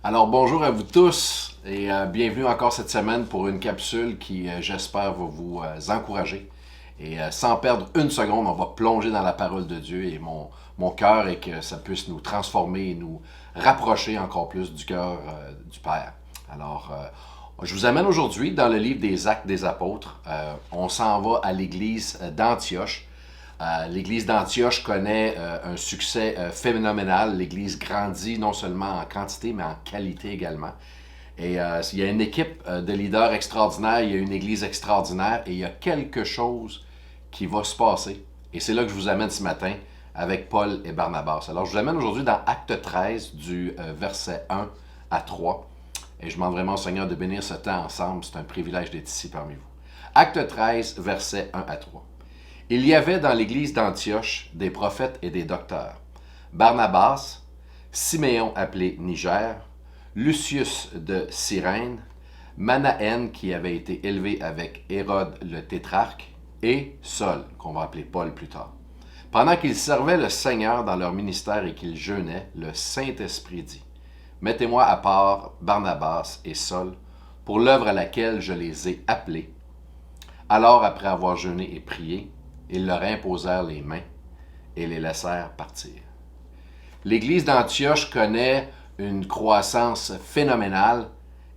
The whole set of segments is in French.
Alors bonjour à vous tous et bienvenue encore cette semaine pour une capsule qui, j'espère, va vous encourager. Et sans perdre une seconde, on va plonger dans la parole de Dieu et mon cœur est que ça puisse nous transformer et nous rapprocher encore plus du cœur du Père. Alors, je vous amène aujourd'hui dans le livre des Actes des Apôtres. On s'en va à l'église d'Antioche. L'église d'Antioche connaît un succès phénoménal. L'église grandit non seulement en quantité, mais en qualité également. Et il y a une équipe de leaders extraordinaires, il y a une église extraordinaire et il y a quelque chose qui va se passer. Et c'est là que je vous amène ce matin avec Paul et Barnabas. Alors je vous amène aujourd'hui dans Acte 13 du verset 1 à 3. Et je demande vraiment au Seigneur de bénir ce temps ensemble. C'est un privilège d'être ici parmi vous. Acte 13, verset 1 à 3. Il y avait dans l'église d'Antioche des prophètes et des docteurs. Barnabas, Siméon appelé Niger, Lucius de Cyrène, Manaën qui avait été élevé avec Hérode le tétrarque, et Saul, qu'on va appeler Paul plus tard. Pendant qu'ils servaient le Seigneur dans leur ministère et qu'ils jeûnaient, le Saint-Esprit dit, « Mettez-moi à part Barnabas et Saul pour l'œuvre à laquelle je les ai appelés. » Alors, après avoir jeûné et prié, ils leur imposèrent les mains et les laissèrent partir. L'église d'Antioche connaît une croissance phénoménale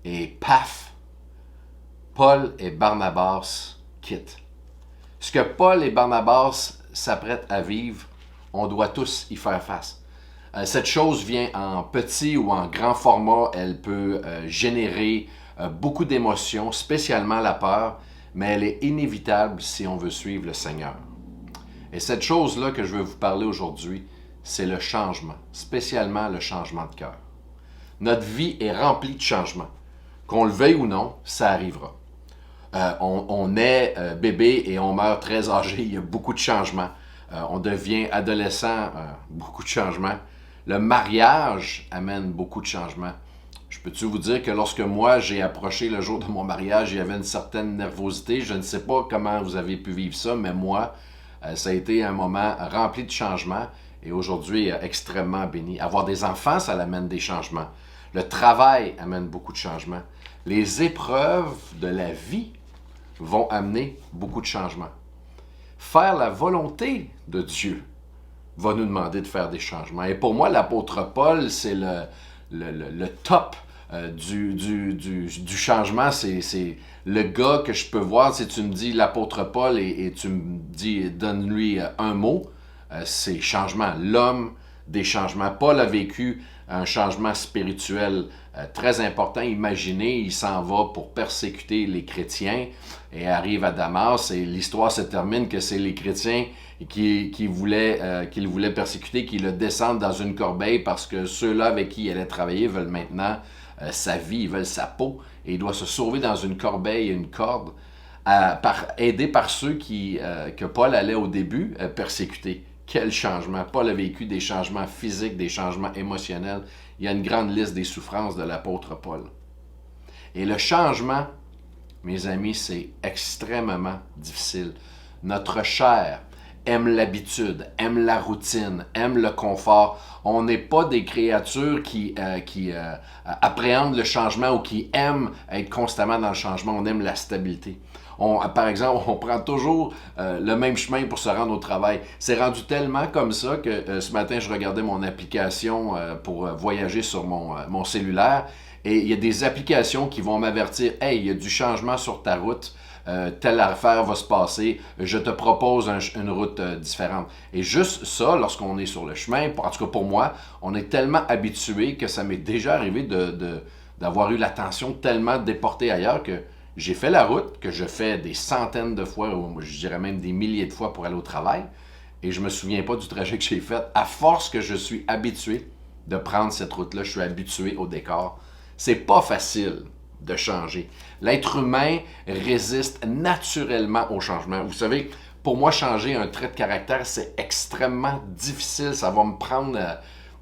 et paf, Paul et Barnabas quittent. Ce que Paul et Barnabas s'apprêtent à vivre, on doit tous y faire face. Cette chose vient en petit ou en grand format, elle peut générer beaucoup d'émotions, spécialement la peur, mais elle est inévitable si on veut suivre le Seigneur. Et cette chose-là que je veux vous parler aujourd'hui, c'est le changement, spécialement le changement de cœur. Notre vie est remplie de changements. Qu'on le veuille ou non, ça arrivera. On est bébé et on meurt très âgé, il y a beaucoup de changements. On devient adolescent, beaucoup de changements. Le mariage amène beaucoup de changements. Je peux-tu vous dire que lorsque moi j'ai approché le jour de mon mariage, il y avait une certaine nervosité. Je ne sais pas comment vous avez pu vivre ça, mais moi, ça a été un moment rempli de changements et aujourd'hui extrêmement béni. Avoir des enfants, ça amène des changements. Le travail amène beaucoup de changements. Les épreuves de la vie vont amener beaucoup de changements. Faire la volonté de Dieu va nous demander de faire des changements. Et pour moi, l'apôtre Paul, c'est le top du changement. C'est le gars que je peux voir. Si tu me dis l'apôtre Paul et tu me dis, donne-lui un mot, c'est changement. L'homme des changements. Paul a vécu un changement spirituel très important. Imaginez, il s'en va pour persécuter les chrétiens et arrive à Damas et l'histoire se termine que c'est les chrétiens qu'il voulait persécuter, qui le descendent dans une corbeille parce que ceux-là avec qui il allait travailler veulent maintenant sa vie, ils veulent sa peau et il doit se sauver dans une corbeille et une corde, aidé par ceux que Paul allait au début persécuter. Quel changement! Paul a vécu des changements physiques, des changements émotionnels. Il y a une grande liste des souffrances de l'apôtre Paul. Et le changement, mes amis, c'est extrêmement difficile. Notre chair aime l'habitude, aime la routine, aime le confort. On n'est pas des créatures qui appréhendent le changement ou qui aiment être constamment dans le changement. On aime la stabilité. Par exemple, on prend toujours le même chemin pour se rendre au travail. C'est rendu tellement comme ça que ce matin, je regardais mon application pour voyager sur mon cellulaire et il y a des applications qui vont m'avertir « Hey, il y a du changement sur ta route. Telle affaire va se passer, je te propose une route différente. » Et juste ça, lorsqu'on est sur le chemin, en tout cas pour moi, on est tellement habitué que ça m'est déjà arrivé d'avoir eu l'attention tellement déportée ailleurs que j'ai fait la route, que je fais des centaines de fois, ou je dirais même des milliers de fois pour aller au travail, et je ne me souviens pas du trajet que j'ai fait. À force que je suis habitué de prendre cette route-là, je suis habitué au décor. C'est pas facile de changer. L'être humain résiste naturellement au changement. Vous savez, pour moi, changer un trait de caractère, c'est extrêmement difficile. Ça va me prendre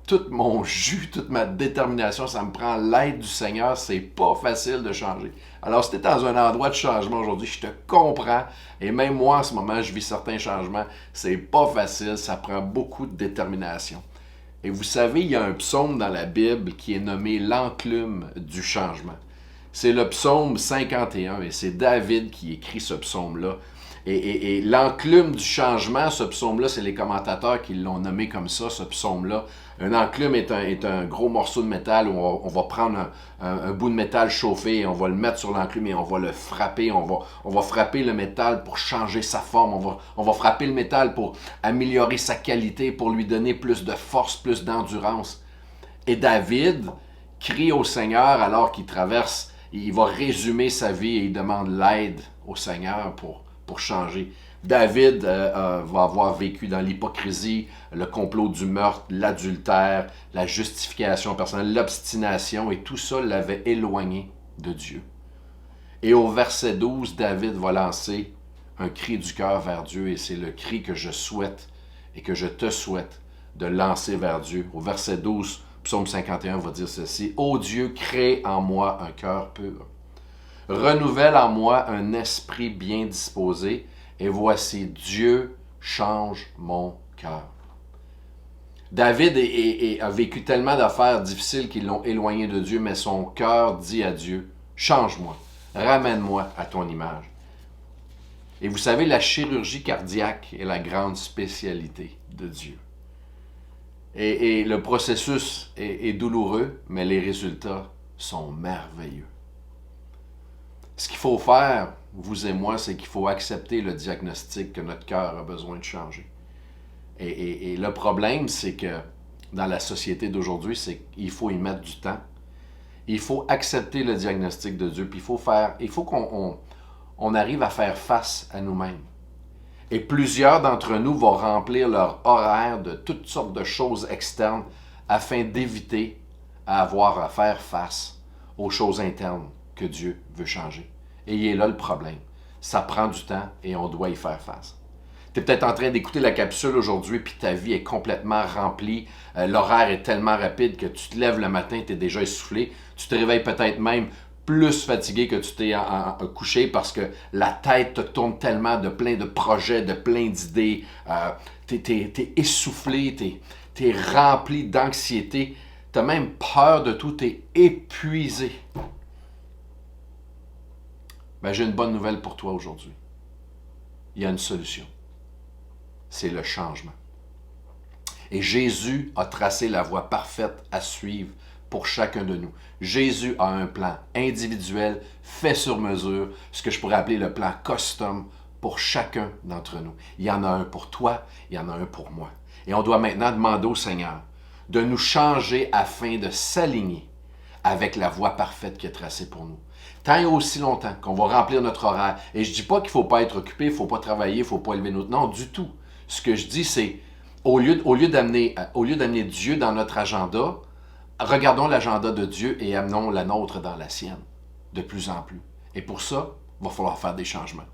tout mon jus, toute ma détermination. Ça me prend l'aide du Seigneur. C'est pas facile de changer. Alors, si tu es dans un endroit de changement aujourd'hui, je te comprends. Et même moi, en ce moment, je vis certains changements. C'est pas facile. Ça prend beaucoup de détermination. Et vous savez, il y a un psaume dans la Bible qui est nommé l'enclume du changement. C'est le psaume 51 et c'est David qui écrit ce psaume-là. Et l'enclume du changement, ce psaume-là, c'est les commentateurs qui l'ont nommé comme ça, ce psaume-là. Un enclume est un gros morceau de métal où on va prendre un bout de métal chauffé et on va le mettre sur l'enclume et on va le frapper. On va frapper le métal pour changer sa forme. On va frapper le métal pour améliorer sa qualité, pour lui donner plus de force, plus d'endurance. Et David crie au Seigneur alors qu'il traverse, il va résumer sa vie et il demande l'aide au Seigneur pour changer. David va avoir vécu dans l'hypocrisie, le complot du meurtre, l'adultère, la justification personnelle, l'obstination, et tout ça l'avait éloigné de Dieu. Et au verset 12, David va lancer un cri du cœur vers Dieu, et c'est le cri que je souhaite et que je te souhaite de lancer vers Dieu. Au verset 12, Psaume 51 va dire ceci: « Ô Dieu, crée en moi un cœur pur. Renouvelle en moi un esprit bien disposé, et voici, Dieu change mon cœur. » David a vécu tellement d'affaires difficiles qui l'ont éloigné de Dieu, mais son cœur dit à Dieu: « Change-moi, ramène-moi à ton image. » Et vous savez, la chirurgie cardiaque est la grande spécialité de Dieu. Et le processus est douloureux, mais les résultats sont merveilleux. Ce qu'il faut faire, vous et moi, c'est qu'il faut accepter le diagnostic que notre cœur a besoin de changer. Et le problème, c'est que dans la société d'aujourd'hui, c'est qu'il faut y mettre du temps. Il faut accepter le diagnostic de Dieu, puis il faut qu'on arrive à faire face à nous-mêmes. Et plusieurs d'entre nous vont remplir leur horaire de toutes sortes de choses externes afin d'éviter à avoir à faire face aux choses internes que Dieu veut changer. Et il est là le problème. Ça prend du temps et on doit y faire face. Tu es peut-être en train d'écouter la capsule aujourd'hui puis ta vie est complètement remplie. L'horaire est tellement rapide que tu te lèves le matin, tu es déjà essoufflé. Tu te réveilles peut-être même plus fatigué que tu t'es couché parce que la tête te tourne tellement de plein de projets, de plein d'idées. Tu es essoufflé, tu es rempli d'anxiété. Tu as même peur de tout, tu es épuisé. Ben, j'ai une bonne nouvelle pour toi aujourd'hui. Il y a une solution. C'est le changement. Et Jésus a tracé la voie parfaite à suivre pour chacun de nous. Jésus a un plan individuel, fait sur mesure, ce que je pourrais appeler le plan custom pour chacun d'entre nous. Il y en a un pour toi, il y en a un pour moi. Et on doit maintenant demander au Seigneur de nous changer afin de s'aligner avec la voie parfaite qui est tracée pour nous. Tant et aussi longtemps qu'on va remplir notre horaire. Et je ne dis pas qu'il ne faut pas être occupé, il ne faut pas travailler, il ne faut pas élever notre... Non, du tout. Ce que je dis, c'est, au lieu d'amener Dieu dans notre agenda, regardons l'agenda de Dieu et amenons la nôtre dans la sienne, de plus en plus. Et pour ça, il va falloir faire des changements.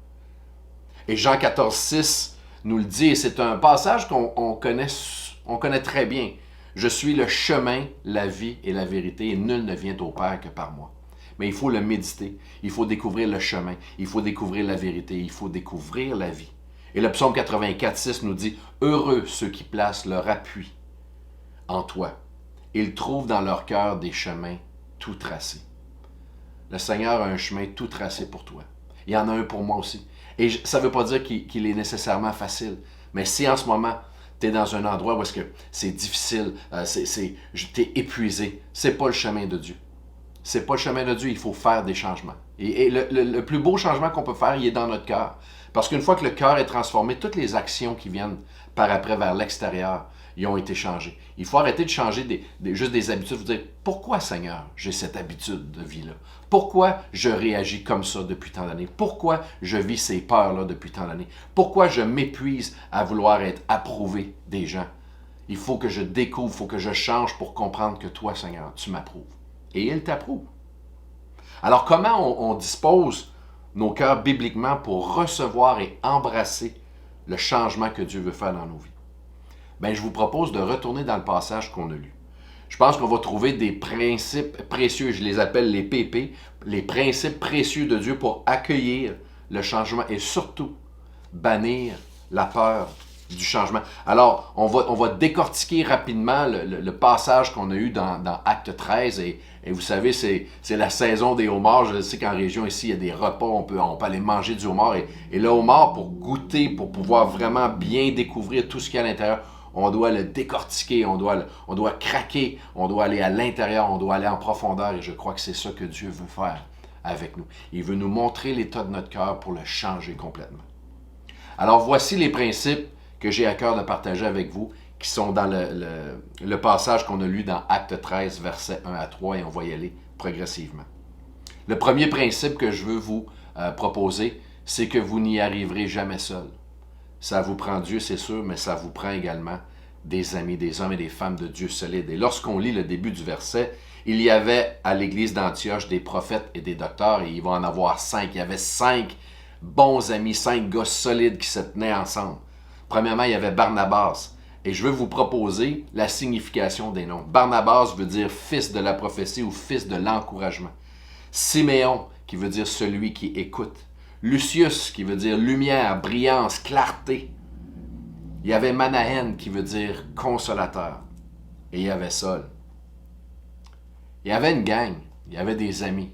Et Jean 14, 6 nous le dit, et c'est un passage qu'on connaît très bien. « Je suis le chemin, la vie et la vérité, et nul ne vient au Père que par moi. » Mais il faut le méditer, il faut découvrir le chemin, il faut découvrir la vérité, il faut découvrir la vie. Et le psaume 84, 6 nous dit « Heureux ceux qui placent leur appui en toi. Ils trouvent dans leur cœur des chemins tout tracés. » Le Seigneur a un chemin tout tracé pour toi. Il y en a un pour moi aussi. Et ça ne veut pas dire qu'il est nécessairement facile. Mais si en ce moment, tu es dans un endroit où est-ce que c'est difficile, tu es épuisé, c'est pas le chemin de Dieu. C'est pas le chemin de Dieu, il faut faire des changements. Et le plus beau changement qu'on peut faire, il est dans notre cœur. Parce qu'une fois que le cœur est transformé, toutes les actions qui viennent par après vers l'extérieur, ils ont été changées. Il faut arrêter de changer juste des habitudes. Vous dire, pourquoi, Seigneur, j'ai cette habitude de vie-là? Pourquoi je réagis comme ça depuis tant d'années? Pourquoi je vis ces peurs-là depuis tant d'années? Pourquoi je m'épuise à vouloir être approuvé des gens? Il faut que je découvre, il faut que je change pour comprendre que toi, Seigneur, tu m'approuves. Et il t'approuve. Alors, comment on dispose nos cœurs bibliquement pour recevoir et embrasser le changement que Dieu veut faire dans nos vies? Bien, je vous propose de retourner dans le passage qu'on a lu. Je pense qu'on va trouver des principes précieux, je les appelle les PP, les principes précieux de Dieu pour accueillir le changement et surtout bannir la peur du changement. Alors, on va décortiquer rapidement le passage qu'on a eu dans Acte 13. Et vous savez, c'est la saison des homards. Je sais qu'en région ici, il y a des repas, on peut aller manger du homard. Et le homard, pour goûter, pour pouvoir vraiment bien découvrir tout ce qu'il y a à l'intérieur, on doit le décortiquer, on doit craquer, on doit aller à l'intérieur, on doit aller en profondeur. Et je crois que c'est ça que Dieu veut faire avec nous. Il veut nous montrer l'état de notre cœur pour le changer complètement. Alors, voici les principes que j'ai à cœur de partager avec vous, qui sont dans le passage qu'on a lu dans Acte 13, versets 1 à 3, et on va y aller progressivement. Le premier principe que je veux vous proposer, c'est que vous n'y arriverez jamais seul. Ça vous prend Dieu, c'est sûr, mais ça vous prend également des amis, des hommes et des femmes de Dieu solides. Et lorsqu'on lit le début du verset, il y avait à l'église d'Antioche des prophètes et des docteurs, et il va en avoir 5. Il y avait 5 bons amis, 5 gars solides qui se tenaient ensemble. Premièrement, il y avait Barnabas. Et je veux vous proposer la signification des noms. Barnabas veut dire fils de la prophétie ou fils de l'encouragement. Siméon, qui veut dire celui qui écoute. Lucius, qui veut dire lumière, brillance, clarté. Il y avait Manahen, qui veut dire consolateur. Et il y avait Saul. Il y avait une gang, il y avait des amis.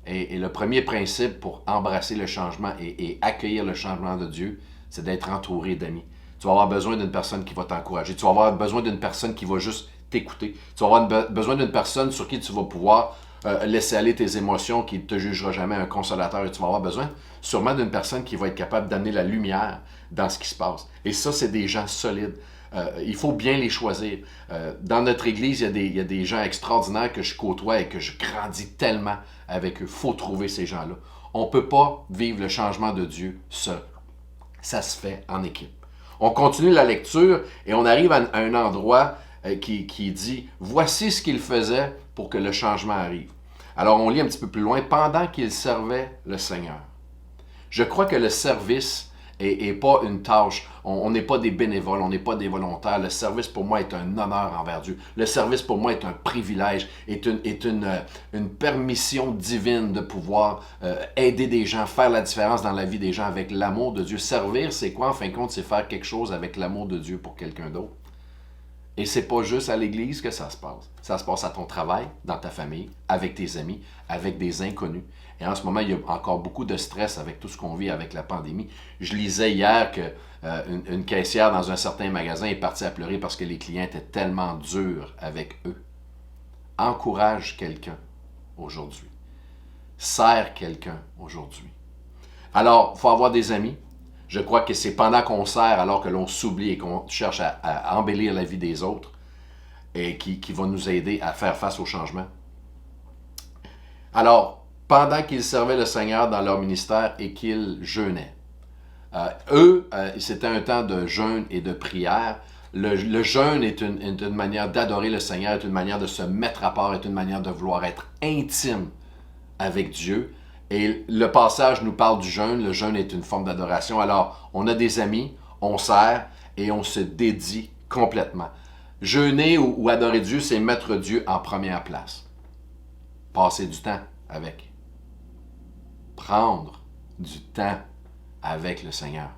Et le premier principe pour embrasser le changement et accueillir le changement de Dieu, c'est d'être entouré d'amis. Tu vas avoir besoin d'une personne qui va t'encourager. Tu vas avoir besoin d'une personne qui va juste t'écouter. Tu vas avoir besoin d'une personne sur qui tu vas pouvoir laisser aller tes émotions, qui ne te jugera jamais, un consolateur. Et tu vas avoir besoin sûrement d'une personne qui va être capable d'amener la lumière dans ce qui se passe. Et ça, c'est des gens solides. Il faut bien les choisir. Dans notre église, il y a des gens extraordinaires que je côtoie et que je grandis tellement avec eux. Il faut trouver ces gens-là. On ne peut pas vivre le changement de Dieu seul. Ça se fait en équipe. On continue la lecture et on arrive à un endroit qui dit « Voici ce qu'il faisait pour que le changement arrive. » Alors on lit un petit peu plus loin « Pendant qu'il servait le Seigneur. » Je crois que le service n'est pas une tâche. On n'est pas des bénévoles, on n'est pas des volontaires. Le service pour moi est un honneur envers Dieu. Le service pour moi est un privilège, est une permission divine de pouvoir aider des gens, faire la différence dans la vie des gens avec l'amour de Dieu. Servir, c'est quoi en fin de compte? C'est faire quelque chose avec l'amour de Dieu pour quelqu'un d'autre. Et c'est pas juste à l'église que ça se passe. Ça se passe à ton travail, dans ta famille, avec tes amis, avec des inconnus. Et en ce moment, il y a encore beaucoup de stress avec tout ce qu'on vit avec la pandémie. Je lisais hier que une caissière dans un certain magasin est partie à pleurer parce que les clients étaient tellement durs avec eux. Encourage quelqu'un aujourd'hui. Sers quelqu'un aujourd'hui. Alors, il faut avoir des amis. Je crois que c'est pendant qu'on sert, alors que l'on s'oublie et qu'on cherche à embellir la vie des autres, et qui va nous aider à faire face au changement. Alors, pendant qu'ils servaient le Seigneur dans leur ministère et qu'ils jeûnaient. C'était un temps de jeûne et de prière. Le jeûne est une manière d'adorer le Seigneur, est une manière de se mettre à part, est une manière de vouloir être intime avec Dieu. Et le passage nous parle du jeûne. Le jeûne est une forme d'adoration. Alors, on a des amis, on sert et on se dédie complètement. Jeûner ou adorer Dieu, c'est mettre Dieu en première place. Passer du temps avec. Prendre du temps avec le Seigneur.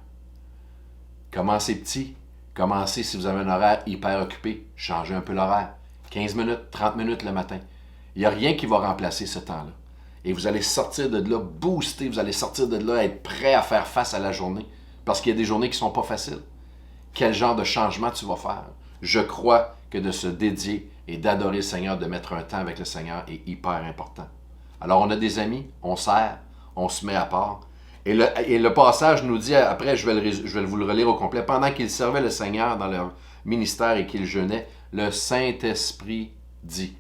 Commencez petit. Commencez si vous avez un horaire hyper occupé. Changez un peu l'horaire. 15 minutes, 30 minutes le matin. Il n'y a rien qui va remplacer ce temps-là. Et vous allez sortir de là boosté, vous allez sortir de là être prêt à faire face à la journée. Parce qu'il y a des journées qui ne sont pas faciles. Quel genre de changement tu vas faire? Je crois que de se dédier et d'adorer le Seigneur, de mettre un temps avec le Seigneur est hyper important. Alors on a des amis, on sert, on se met à part. Et le passage nous dit, après je vais vous le relire au complet, pendant qu'ils servaient le Seigneur dans leur ministère et qu'ils jeûnaient, le Saint-Esprit dit.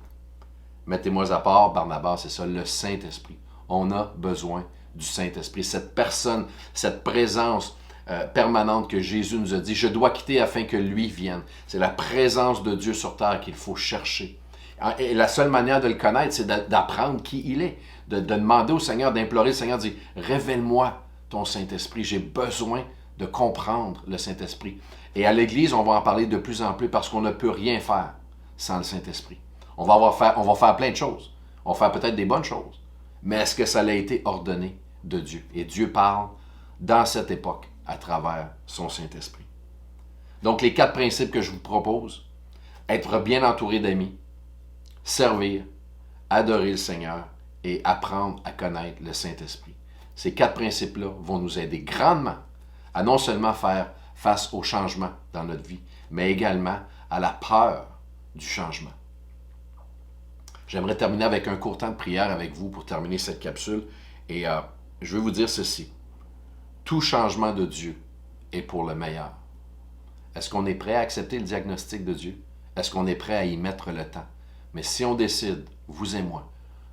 Mettez-moi à part, Barnabas, c'est ça, le Saint-Esprit. On a besoin du Saint-Esprit, cette personne, cette présence permanente que Jésus nous a dit, je dois quitter afin que lui vienne. C'est la présence de Dieu sur terre qu'il faut chercher. Et la seule manière de le connaître, c'est d'apprendre qui il est, de demander au Seigneur, d'implorer le Seigneur, de dire, révèle-moi ton Saint-Esprit, j'ai besoin de comprendre le Saint-Esprit. Et à l'Église, on va en parler de plus en plus parce qu'on ne peut rien faire sans le Saint-Esprit. On va faire plein de choses. On va faire peut-être des bonnes choses. Mais est-ce que ça a été ordonné de Dieu? Et Dieu parle dans cette époque à travers son Saint-Esprit. Donc, les 4 principes que je vous propose, être bien entouré d'amis, servir, adorer le Seigneur et apprendre à connaître le Saint-Esprit. Ces 4 principes-là vont nous aider grandement à non seulement faire face au changement dans notre vie, mais également à la peur du changement. J'aimerais terminer avec un court temps de prière avec vous pour terminer cette capsule. Et je veux vous dire ceci. Tout changement de Dieu est pour le meilleur. Est-ce qu'on est prêt à accepter le diagnostic de Dieu? Est-ce qu'on est prêt à y mettre le temps? Mais si on décide, vous et moi,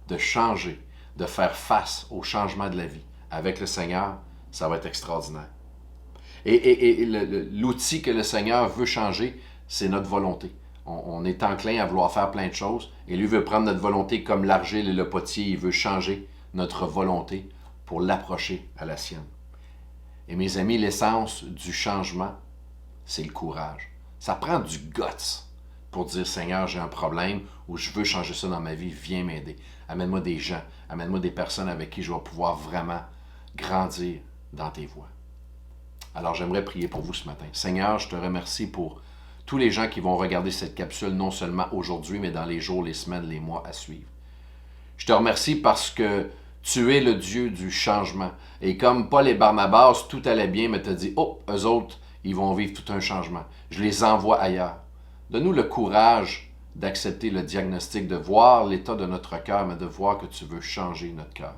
de changer, de faire face au changement de la vie avec le Seigneur, ça va être extraordinaire. Et l'outil que le Seigneur veut changer, c'est notre volonté. On est enclin à vouloir faire plein de choses, et lui veut prendre notre volonté comme l'argile et le potier, il veut changer notre volonté pour l'approcher à la sienne. Et mes amis, l'essence du changement, c'est le courage. Ça prend du guts pour dire, Seigneur, j'ai un problème ou je veux changer ça dans ma vie, viens m'aider. Amène-moi des gens, amène-moi des personnes avec qui je vais pouvoir vraiment grandir dans tes voies. Alors j'aimerais prier pour vous ce matin. Seigneur, je te remercie pour tous les gens qui vont regarder cette capsule, non seulement aujourd'hui, mais dans les jours, les semaines, les mois à suivre. Je te remercie parce que tu es le Dieu du changement. Et comme Paul et Barnabas, tout allait bien, mais tu as dit, oh, eux autres, ils vont vivre tout un changement. Je les envoie ailleurs. Donne-nous le courage d'accepter le diagnostic, de voir l'état de notre cœur, mais de voir que tu veux changer notre cœur.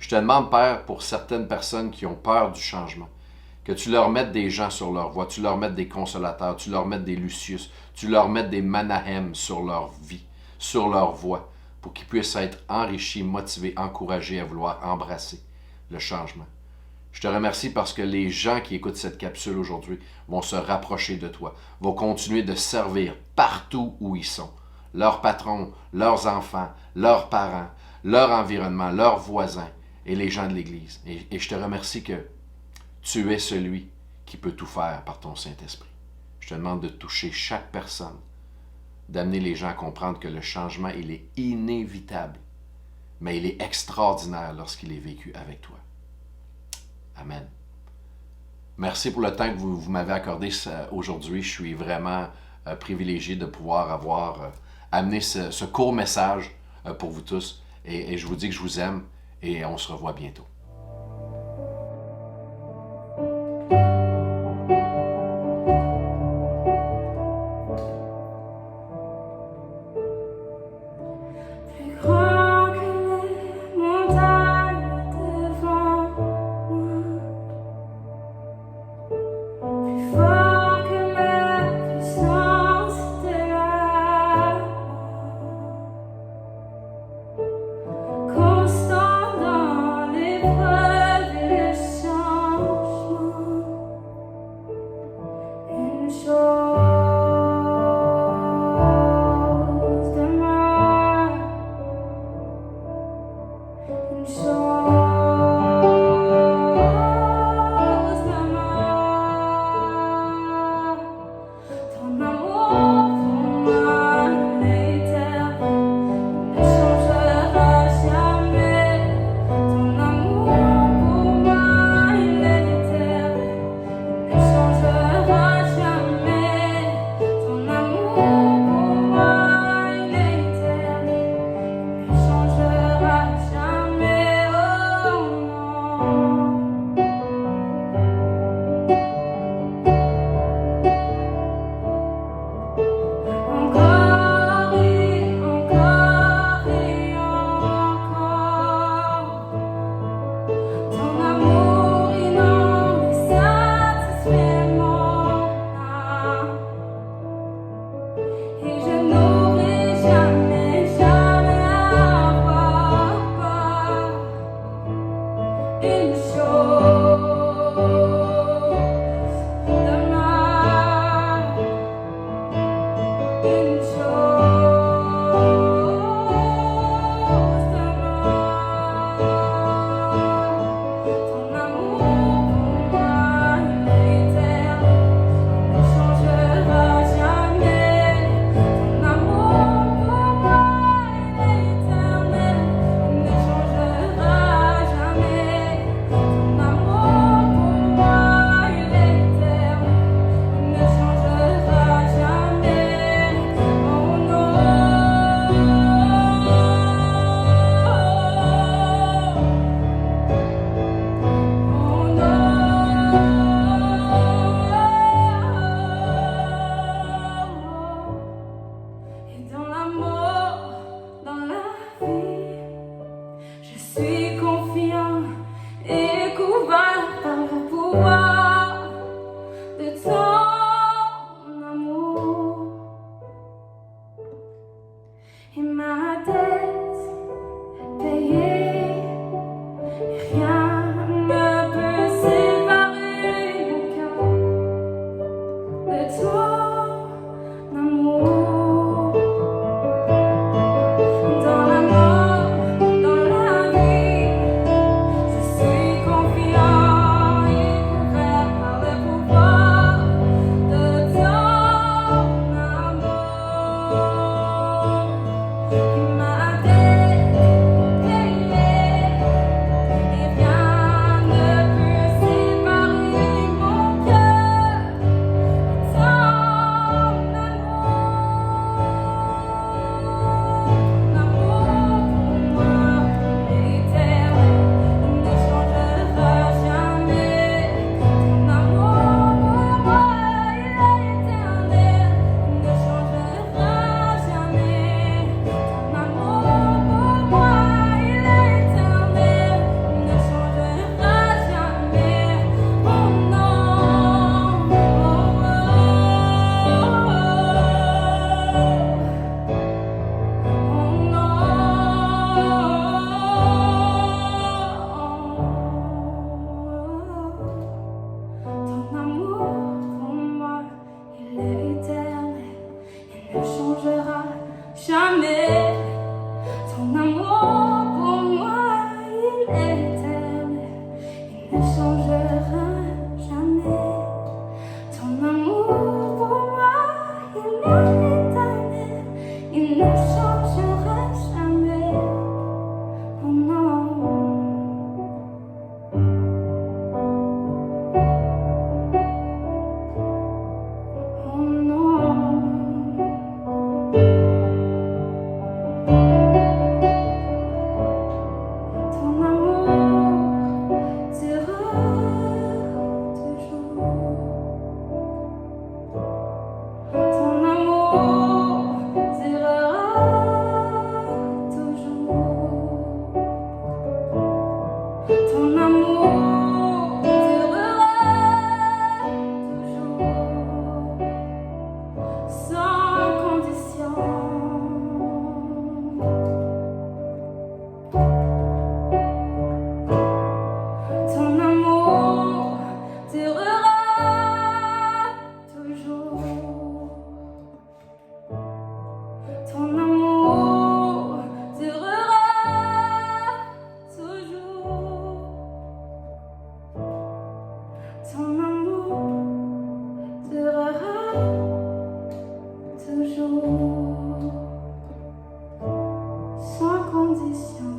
Je te demande, Père, pour certaines personnes qui ont peur du changement, que tu leur mettes des gens sur leur voie, tu leur mettes des consolateurs, tu leur mettes des Lucius, tu leur mettes des Manahem sur leur vie, sur leur voie, pour qu'ils puissent être enrichis, motivés, encouragés à vouloir embrasser le changement. Je te remercie parce que les gens qui écoutent cette capsule aujourd'hui vont se rapprocher de toi, vont continuer de servir partout où ils sont. Leurs patrons, leurs enfants, leurs parents, leur environnement, leurs voisins et les gens de l'Église. Et je te remercie que tu es celui qui peut tout faire par ton Saint-Esprit. Je te demande de toucher chaque personne, d'amener les gens à comprendre que le changement, il est inévitable, mais il est extraordinaire lorsqu'il est vécu avec toi. Amen. Merci pour le temps que vous m'avez accordé aujourd'hui. Je suis vraiment privilégié de pouvoir avoir amené ce court message pour vous tous. Et je vous dis que je vous aime et on se revoit bientôt. et ma dette est payée. Et rien ne peut séparer mon cœur de ton amour. Dans la mort, dans la vie, je suis confiant et couvert par le pouvoir de ton amour. Et ma dette est payée, et rien ne peut séparer mon cœur de ton amour. Ton amour pour moi est éternel, il ne changera jamais. Ton amour pour moi est éternel, il ne changera jamais. Ton amour pour moi est éternel, il ne changera jamais. Oh non, oh, ton amour pour moi, il est éternel, il ne changera jamais. Ton amour pour moi, il est éternel, il ne changera jamais. Ton amour pour moi, il est éternel, il ne changera jamais. Oh non. Oh non. Ton amour durera toujours. Ton amour durera toujours. Ton amour durera toujours. Sans condition. Ton amour durera toujours. Ton amour durera toujours. Ton amour durera toujours. Sans condition.